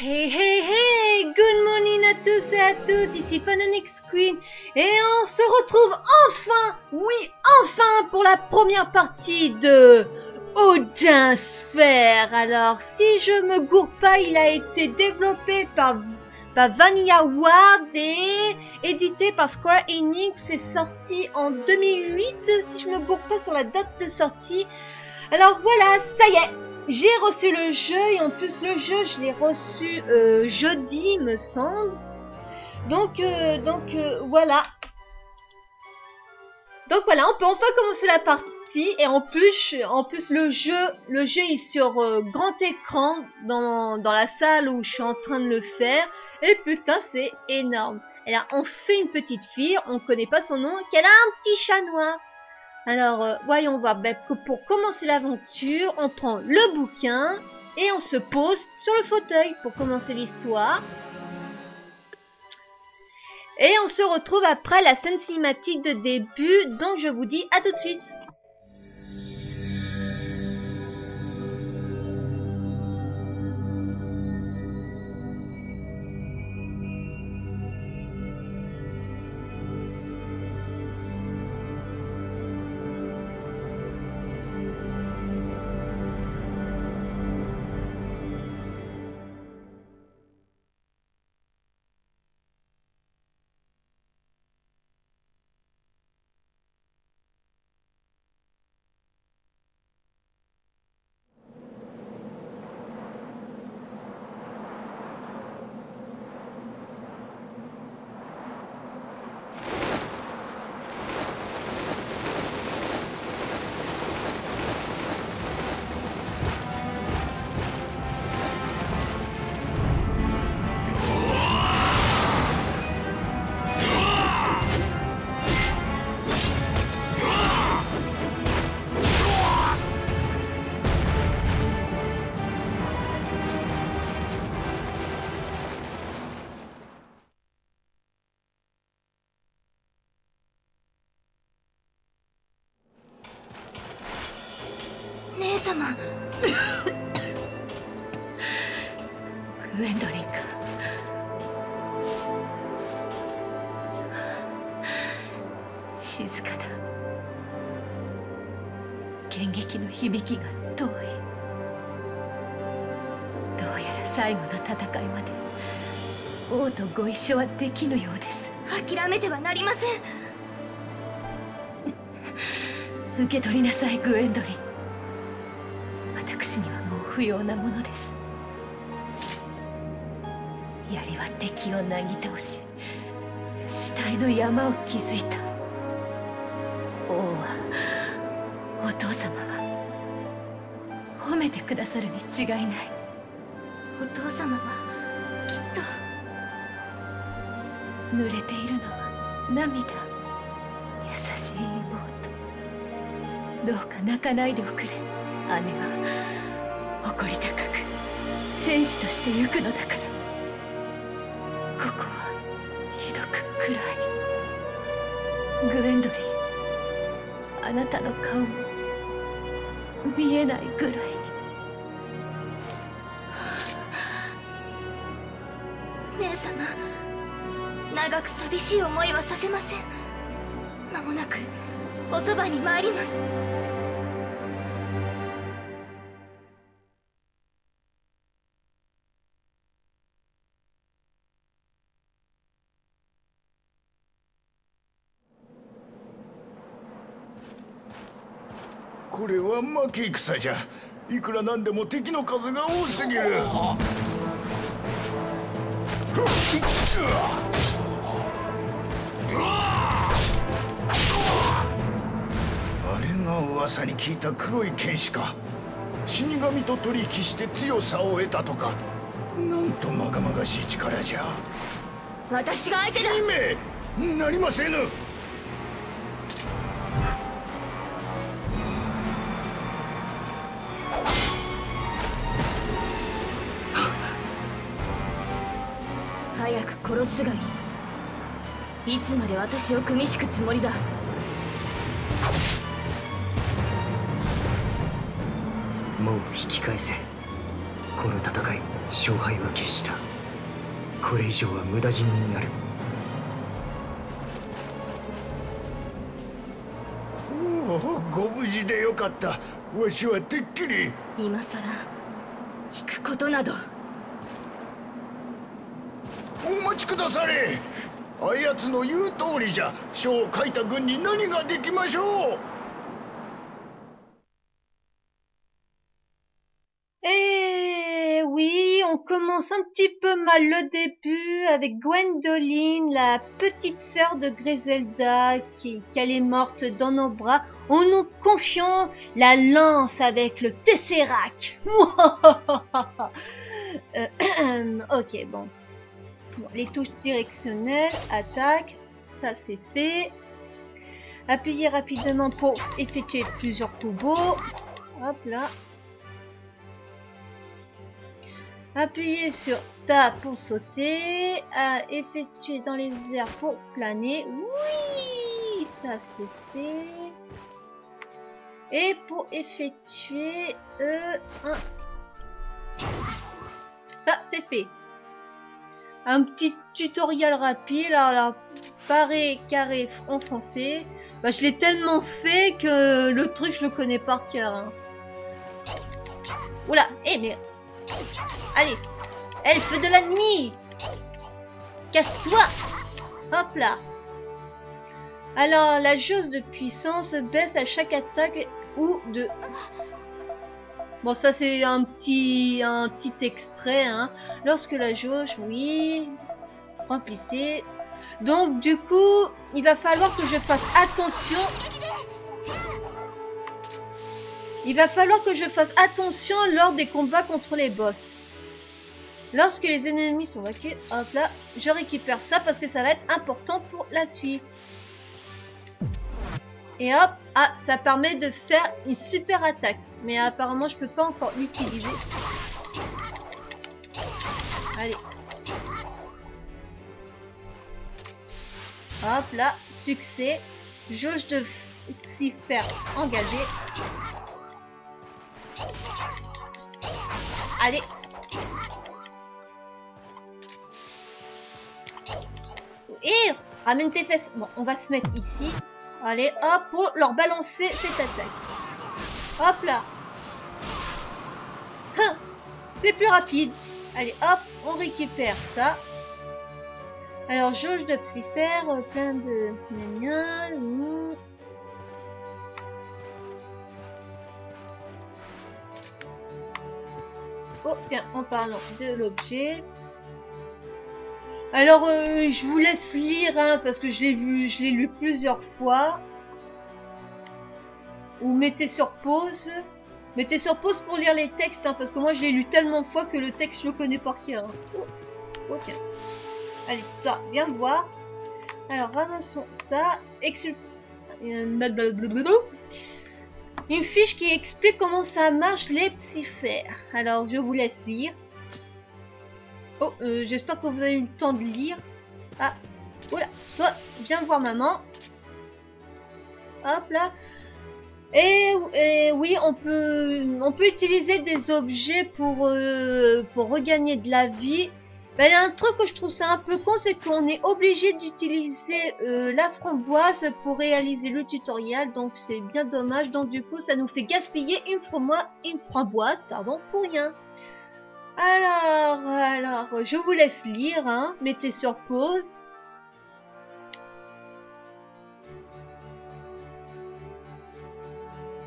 Hey hey hey, good morning à tous et à toutes, ici Phanonix Queen et on se retrouve enfin, oui enfin pour la première partie de Odin Sphere. Alors si je me gourre pas, il a été développé par Vanilla Ward et édité par Square Enix, c'est sorti en 2008 si je me gourre pas sur la date de sortie. Alors voilà, ça y est, j'ai reçu le jeu et en plus le jeu je l'ai reçu jeudi me semble. Donc voilà. Donc voilà, on peut enfin commencer la partie et en plus le jeu est sur grand écran dans la salle où je suis en train de le faire et putain c'est énorme. Alors on fait une petite fille, on connaît pas son nom, qu'elle a un petit chat noir. Alors, voyons voir. Ben, pour commencer l'aventure, on prend le bouquin et on se pose sur le fauteuil pour commencer l'histoire. Et on se retrouve après la scène cinématique de début. Donc, je vous dis à tout de suite.グエンドリンか。静かだ。剣撃の響きが遠い。どうやら最後の戦いまで王とご一緒はできぬようです。諦めてはなりません。受け取りなさい、グエンドリン。私にはもう不要なものです。槍は敵をなぎ倒し、死体の山を築いた。王は、お父様は褒めてくださるに違いない。お父様はきっと濡れているのは涙。優しい妹、どうか泣かないでおくれ。姉は誇り高く戦士として行くのだから。ここはひどく暗い。グエンドリン、あなたの顔も見えないぐらいに。姉様、長く寂しい思いはさせません。間もなくおそばに参ります。これは負け戦じゃ。いくらなんでも敵の数が多すぎる。あれが噂に聞いた黒い剣士か。死神と取引して強さを得たとか。なんとまがまがしい力じゃ。私が相手だ。姫、なりませぬ。早く殺すがいい。いつまで私を組み敷くつもりだ。もう引き返せ。この戦い勝敗は決した。これ以上は無駄死にになる。おお、ご無事でよかった。わしはてっきり。今さら引くことなど。お待ちくだされ。あやつの言う通りじゃ。書を書いた軍に何ができましょう。Oui, on commence un petit peu mal le début avec Gwendoline, la petite sœur de Griselda, qu'elle est morte dans nos bras, en nous confiant la lance avec le Tesseract. Ok, bon. Les touches directionnelles, attaque, ça c'est fait. Appuyez rapidement pour effectuer plusieurs coups beaux. Hop là. Appuyez sur Ta pour sauter. Effectuer dans les airs pour planer. Oui, ça c'est fait. Et pour effectuer ça c'est fait. Un petit tutoriel rapide. Alors, parer, carré, enfoncé. Bah, je l'ai tellement fait que le truc, je le connais par cœur. Hein. Oula, mais... Allez, elfe de la nuit. Casse-toi. Hop là. Alors, la jauge de puissance baisse à chaque attaque ou de... Bon, ça c'est un petit extrait. Hein. Lorsque la jauge, oui, remplissez. Donc du coup, il va falloir que je fasse attention. Il va falloir que je fasse attention lors des combats contre les boss. Lorsque les ennemis sont vaincus, hop là, je récupère ça parce que ça va être important pour la suite. Et hop, ça permet de faire une super attaque. Mais apparemment, je peux pas encore l'utiliser. Allez. Hop là, succès. Jauge de Lucifer engagée. Allez. Et ramène tes fesses. Bon, on va se mettre ici. Allez, hop, pour leur balancer cette attaque. Hop là. C'est plus rapide. Allez, hop, on récupère ça. Alors, jauge de Psysper, plein de... Oh, tiens, en parlant de l'objet. Alors, je vous laisse lire, hein, parce que je l'ai lu plusieurs fois. Ou mettez sur pause. Mettez sur pause pour lire les textes, hein, parce que moi je l'ai lu tellement de fois que le texte je le connais par cœur. Hein. Oh, tiens. Allez, toi, viens voir. Alors, ramassons ça. Une fiche qui explique comment ça marche les psyphères. Alors, je vous laisse lire. Oh, j'espère que vous avez eu le temps de lire. Ah, oula, toi, viens voir maman. Hop là. Et oui, on peut utiliser des objets pour regagner de la vie. Ben, il y a un truc que je trouve ça un peu con, c'est qu'on est obligé d'utiliser la framboise pour réaliser le tutoriel, donc c'est bien dommage. Donc du coup, ça nous fait gaspiller une framboise, pardon, pour rien. Alors, je vous laisse lire, hein. Mettez sur pause.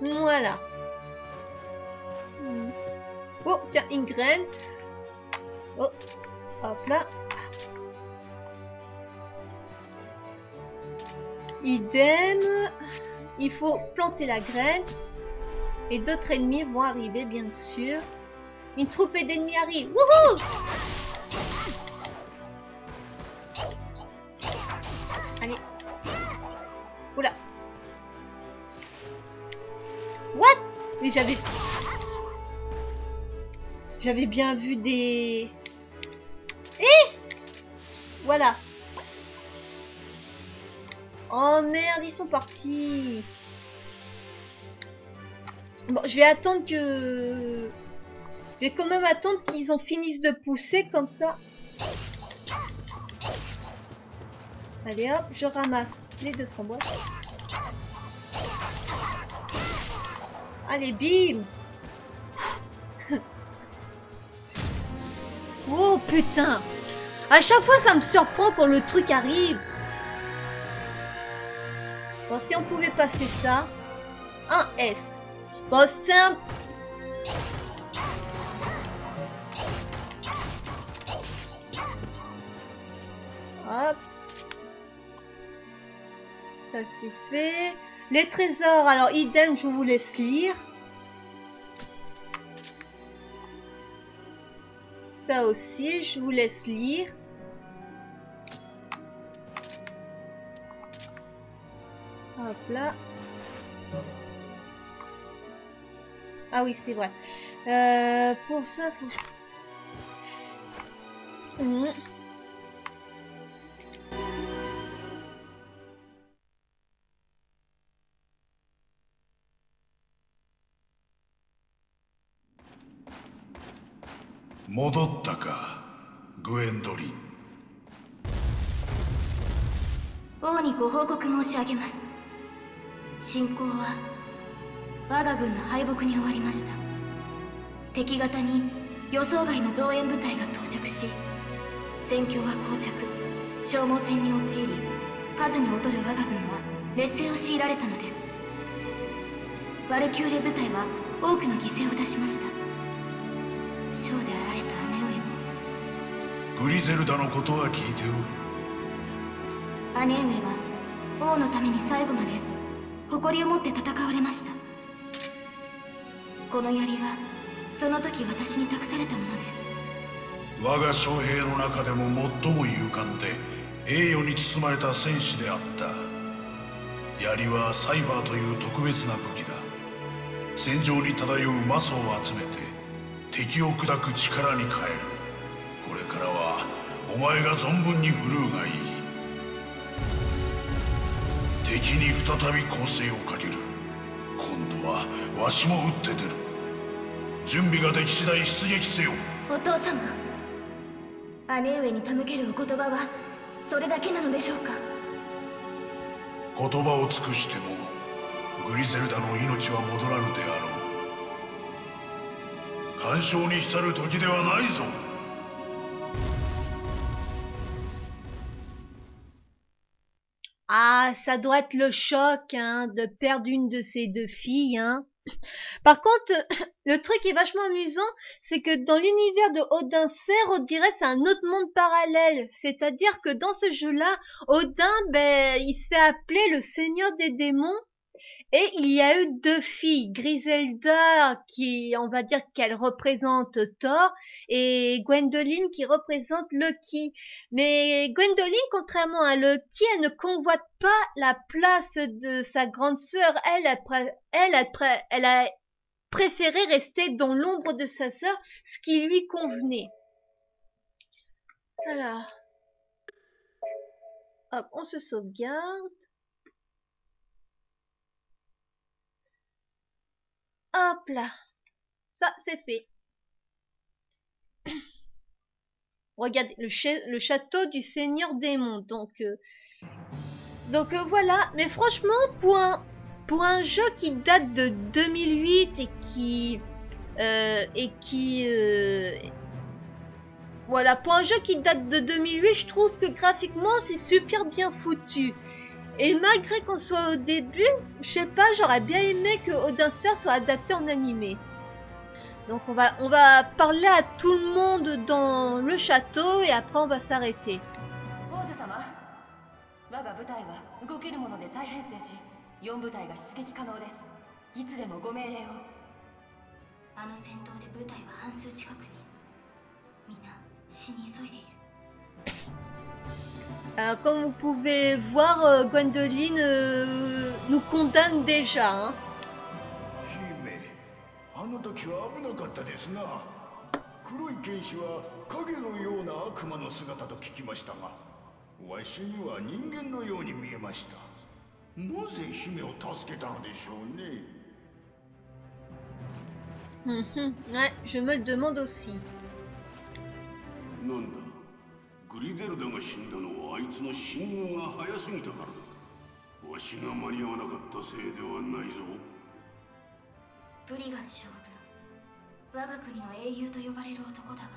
Voilà. Oh, tiens, une graine. Oh, hop là. Idem. Il faut planter la graine. Et d'autres ennemis vont arriver, bien sûr. Une troupe d'ennemis arrive. Wouhou! Allez. Oula. What? Mais j'avais bien vu des... Voilà. Oh merde, ils sont partis. Bon, je vais attendre que... Je vais quand même attendre qu'ils en finissent de pousser comme ça. Allez hop, je ramasse les 2 framboises. Allez, bim. Oh putain. À chaque fois ça me surprend quand le truc arrive. Bon, si on pouvait passer ça. Un S. Bon, c'est un... Hop. Ça c'est fait. Les trésors, alors idem, je vous laisse lire. Ça aussi, je vous laisse lire. Hop là. Ah oui, c'est vrai. Pour ça, faut...戻ったか、グエンドリン。王にご報告申し上げます。侵攻は我が軍の敗北に終わりました。敵方に予想外の増援部隊が到着し、戦況は膠着、消耗戦に陥り、数に劣る我が軍は劣勢を強いられたのです。ワルキューレ部隊は多くの犠牲を出しました。将であられた姉上も。グリゼルダのことは聞いておる。姉上は王のために最後まで誇りを持って戦われました。この槍はその時私に託されたものです。我が将兵の中でも最も勇敢で栄誉に包まれた戦士であった。槍はサイファーという特別な武器だ。戦場に漂う魔素を集めて敵を砕く力に変える。これからはお前が存分に振るうがいい。敵に再び攻勢をかける。今度はわしも撃って出る。準備ができ次第出撃せよ。お父様、姉上に手向けるお言葉はそれだけなのでしょうか。言葉を尽くしてもグリゼルダの命は戻らぬであろう。干渉に浸る時ではないぞ。Ah, ça doit être le choc, hein, de perdre une de ses 2 filles, hein. Par contre, le truc qui est vachement amusant, c'est que dans l'univers de Odin Sphere, on dirait c'est un autre monde parallèle. C'est-à-dire que dans ce jeu-là, Odin, ben, il se fait appeler le Seigneur des démons. Et il y a eu 2 filles, Griselda qui, on va dire qu'elle représente Thor, et Gwendoline qui représente Loki. Mais Gwendoline, contrairement à Loki, elle ne convoite pas la place de sa grande sœur. Elle a préféré rester dans l'ombre de sa sœur, ce qui lui convenait. Voilà. Hop, on se sauvegarde. Hop là, ça c'est fait. Regardez, le château du Seigneur Démon. Donc voilà. Mais franchement, pour un jeu qui date de 2008 voilà, pour un jeu qui date de 2008, je trouve que graphiquement c'est super bien foutu. Et malgré qu'on soit au début, je sais pas, j'aurais bien aimé que Odin Sphere soit adapté en animé. Donc on va parler à tout le monde dans le château et après on va s'arrêter. Alors, comme vous pouvez voir, Gwendoline nous condamne déjà. Hein. あの時は危なかったですな。黒い剣士は影のような悪魔の姿と聞きましたが、わしには人間のように見えました。なぜ姫を助けたのでしょうね。Ouais, je me le demande aussi. なんだ、グリゼルダが死んだのはあいつの進軍が早すぎたからだ。わしが間に合わなかったせいではないぞ。ブリガン将軍、我が国の英雄と呼ばれる男だが、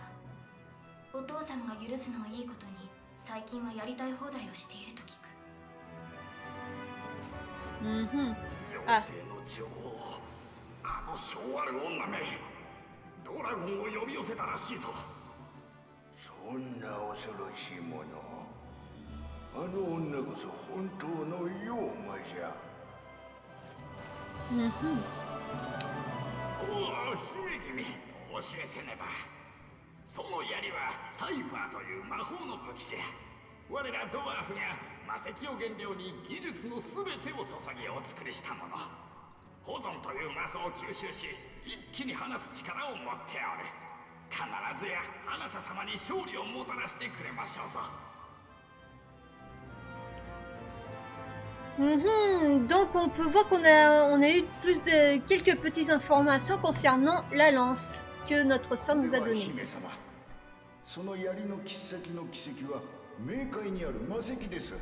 お父さんが許すのをいいことに最近はやりたい放題をしていると聞く。妖精の女王、あの性悪女め、ドラゴンを呼び寄せたらしいぞ。そんな恐ろしいもの、あの女こそ本当の妖魔じゃ。おお、姫君、教えせねば。その槍はサイファーという魔法の武器じゃ。我らドワーフが魔石を原料に技術のすべてを注ぎお作りしたもの。保存という魔素を吸収し、一気に放つ力を持っておる。必ずやあなた様に勝利をもたらしてくれましょうぞ。Donc on peut voir qu'on a eu quelques petites informations concernant la lance que notre sœur nous a donnée. その槍の切っ先の奇跡は冥界にある魔石です。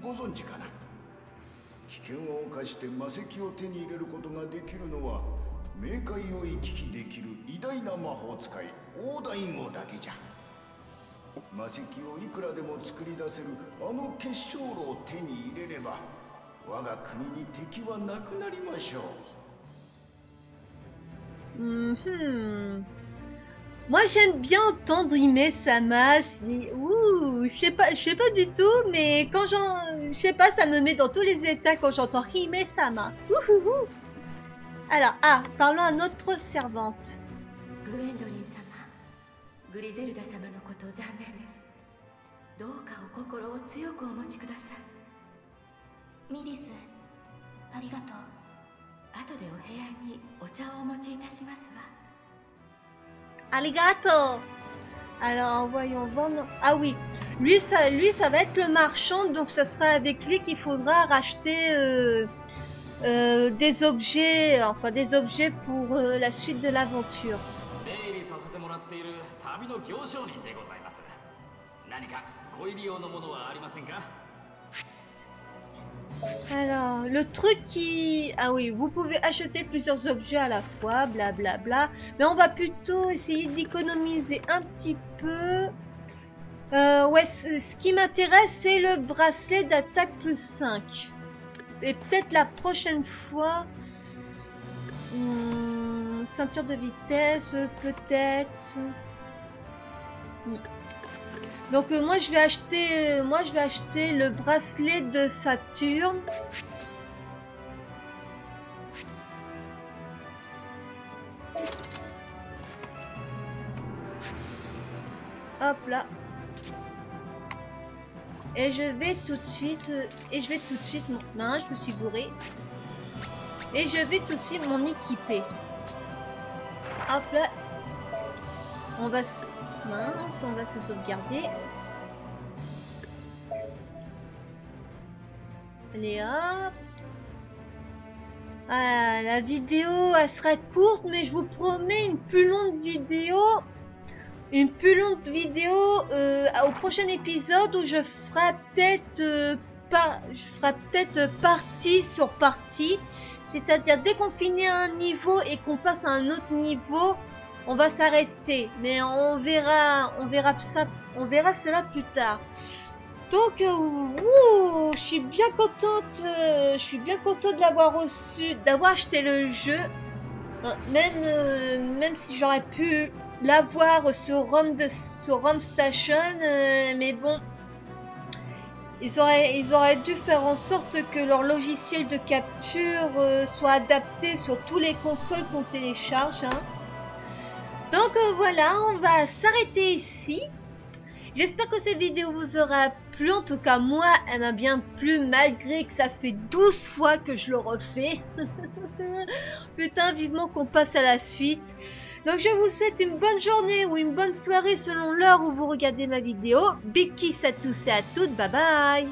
ご存知かな。危険を冒して魔石を手に入れることができるのは冥界を行き来できる偉大な魔法使いオーダイン王だけじゃ。魔石をいくらでも作り出せるあの結晶炉を手に入れれば我が国に敵はなくなりましょう。Moi j'aime bien entendre Hime-sama. Je sais pas du tout, mais quand je sais pas, ça me met dans tous les états quand j'entends Hime-sama. Alors, parlons à notre servante. グエンドリン様、グリゼルダ様のこと残念です。どうかお心を強くお持ちください。ミリス、ありがとう。後でお部屋にお茶をお持ちいたしますわ。Arigato. Alors voyons voir. Ah oui, lui ça va être le marchand, donc ce sera avec lui qu'il faudra racheter des objets, enfin des objets pour la suite de l'aventure. Alors, le truc qui... Ah oui, vous pouvez acheter plusieurs objets à la fois, blablabla. Bla bla. Mais on va plutôt essayer d'économiser un petit peu. Ouais, ce qui m'intéresse, c'est le bracelet d'attaque plus 5. Et peut-être la prochaine fois... ceinture de vitesse, peut-être... Donc moi je vais acheter le bracelet de Saturne. Hop là. Et je vais tout de suite non, je me suis bourré. Et je vais tout de suite m'en équiper. Hop là. On va se sauvegarder. Allez hop. Ah, la vidéo elle sera courte, mais je vous promets une plus longue vidéo. Au prochain épisode où je ferai peut-être partie sur partie. C'est-à-dire dès qu'on finit un niveau et qu'on passe à un autre niveau, on va s'arrêter, mais on verra cela plus tard. Donc, je suis bien contente de l'avoir reçu, d'avoir acheté le jeu, même si j'aurais pu l'avoir sur ROM Station, mais bon, ils auraient dû faire en sorte que leur logiciel de capture soit adapté sur tous les consoles qu'on télécharge, hein. Donc voilà, on va s'arrêter ici. J'espère que cette vidéo vous aura plu. En tout cas, moi, elle m'a bien plu, malgré que ça fait 12 fois que je le refais. Putain, vivement qu'on passe à la suite. Donc je vous souhaite une bonne journée ou une bonne soirée selon l'heure où vous regardez ma vidéo. Big kiss à tous et à toutes. Bye bye.